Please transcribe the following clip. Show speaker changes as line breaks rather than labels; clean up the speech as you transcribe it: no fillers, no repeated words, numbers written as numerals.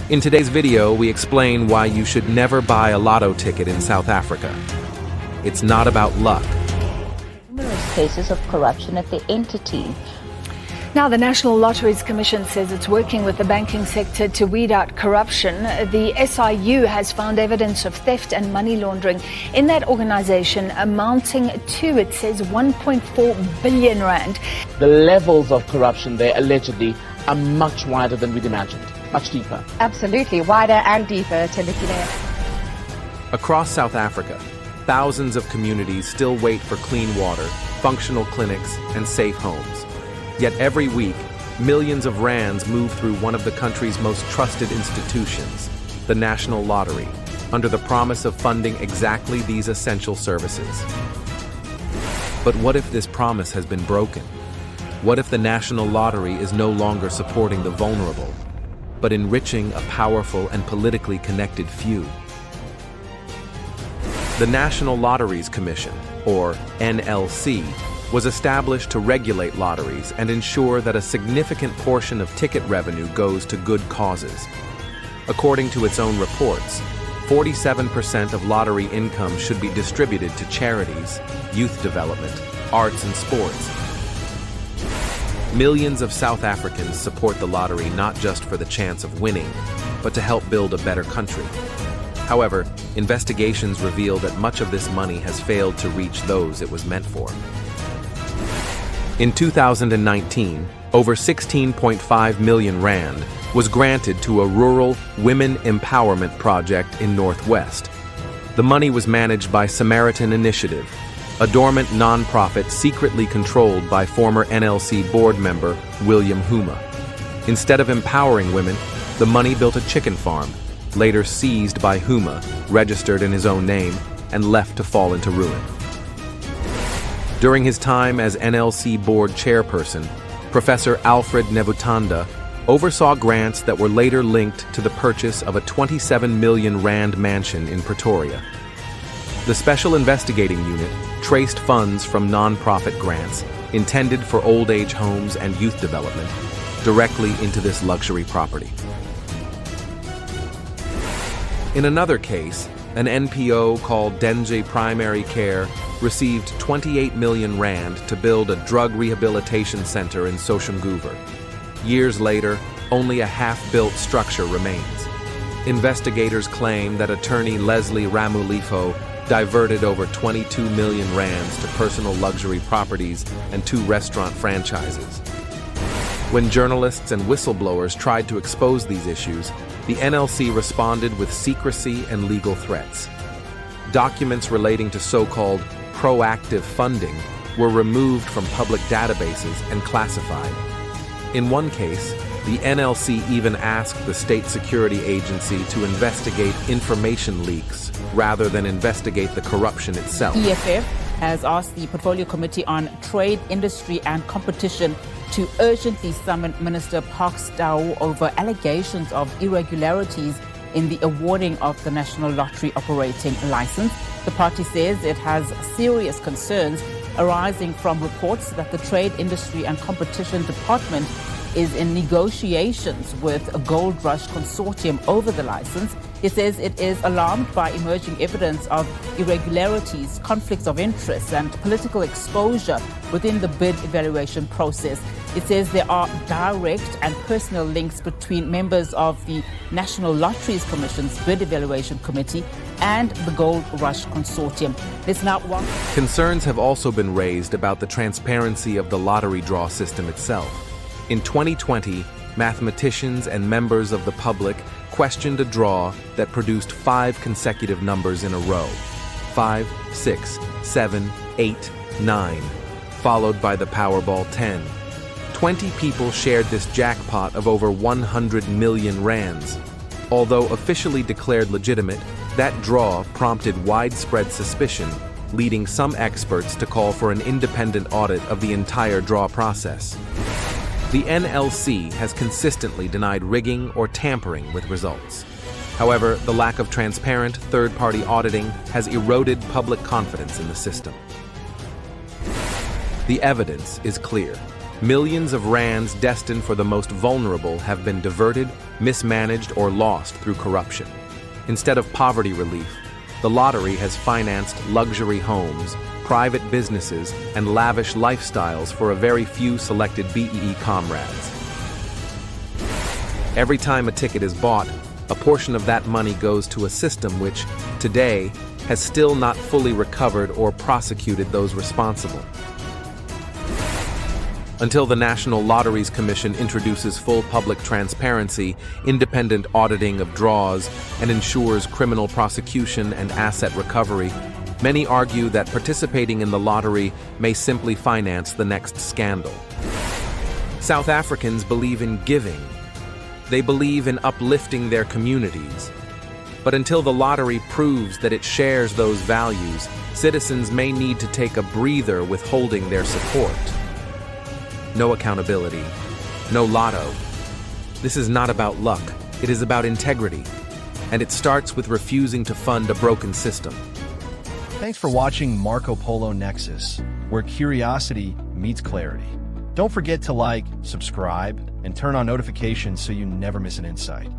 In today's video, we explain why you should never buy a lotto ticket in South Africa. It's not about luck.
Numerous cases of corruption at the entity.
Now, the National Lotteries Commission says it's working with the banking sector to weed out corruption. The SIU has found evidence of theft and money laundering in that organization amounting to, it says, 1.4 billion rand.
The levels of corruption there allegedly are much wider than we'd imagined, much deeper.
Absolutely, wider and deeper, Telekile.
Across South Africa, thousands of communities still wait for clean water, functional clinics, and safe homes. Yet every week, millions of rands move through one of the country's most trusted institutions, the National Lottery, under the promise of funding exactly these essential services. But what if this promise has been broken? What if the National Lottery is no longer supporting the vulnerable, but enriching a powerful and politically connected few? The National Lotteries Commission, or NLC, was established to regulate lotteries and ensure that a significant portion of ticket revenue goes to good causes. According to its own reports, 47% of lottery income should be distributed to charities, youth development, arts and sports. Millions of South Africans support the lottery not just for the chance of winning, but to help build a better country. However, investigations reveal that much of this money has failed to reach those it was meant for. In 2019, over 16.5 million rand was granted to a rural women empowerment project in Northwest. The money was managed by Samaritan Initiative, a dormant nonprofit secretly controlled by former NLC board member William Huma. Instead of empowering women, the money built a chicken farm, later seized by Huma, registered in his own name, and left to fall into ruin. During his time as NLC board chairperson, Professor Alfred Nevutanda oversaw grants that were later linked to the purchase of a 27 million rand mansion in Pretoria. The Special Investigating Unit traced funds from non-profit grants intended for old age homes and youth development directly into this luxury property. In another case, an NPO called Denje Primary Care received 28 million rand to build a drug rehabilitation center in Soshanguve. Years later, only a half-built structure remains. Investigators claim that attorney Leslie Ramulifo diverted over 22 million rands to personal luxury properties and 2 restaurant franchises. When journalists and whistleblowers tried to expose these issues, the NLC responded with secrecy and legal threats. Documents relating to so-called proactive funding were removed from public databases and classified. In one case, the NLC even asked the state security agency to investigate information leaks rather than investigate the corruption itself.
EFF has asked the Portfolio Committee on Trade, Industry and Competition to urgently summon Minister Park Stau over allegations of irregularities in the awarding of the National Lottery operating license. The party says it has serious concerns arising from reports that the Trade, Industry and Competition Department is in negotiations with a Gold Rush consortium over the license. It says it is alarmed by emerging evidence of irregularities, conflicts of interest and political exposure within the bid evaluation process. It says there are direct and personal links between members of the National Lotteries Commission's Bid Evaluation Committee and the Gold Rush Consortium. There's now one.
Concerns have also been raised about the transparency of the lottery draw system itself. In 2020, mathematicians and members of the public questioned a draw that produced 5 consecutive numbers in a row: 5, 6, 7, 8, 9, followed by the Powerball 10. 20 people shared this jackpot of over 100 million rands. Although officially declared legitimate, that draw prompted widespread suspicion, leading some experts to call for an independent audit of the entire draw process. The NLC has consistently denied rigging or tampering with results. However, the lack of transparent third-party auditing has eroded public confidence in the system. The evidence is clear. Millions of rands destined for the most vulnerable have been diverted, mismanaged, or lost through corruption. Instead of poverty relief, the lottery has financed luxury homes, private businesses, and lavish lifestyles for a very few selected BEE comrades. Every time a ticket is bought, a portion of that money goes to a system which, today, has still not fully recovered or prosecuted those responsible. Until the National Lotteries Commission introduces full public transparency, independent auditing of draws, and ensures criminal prosecution and asset recovery, many argue that participating in the lottery may simply finance the next scandal. South Africans believe in giving. They believe in uplifting their communities. But until the lottery proves that it shares those values, citizens may need to take a breather withholding their support. No accountability, no Lotto. This is not about luck, it is about integrity. And it starts with refusing to fund a broken system.
Thanks for watching Marco Polo Nexus, where curiosity meets clarity. Don't forget to like, subscribe, and turn on notifications so you never miss an insight.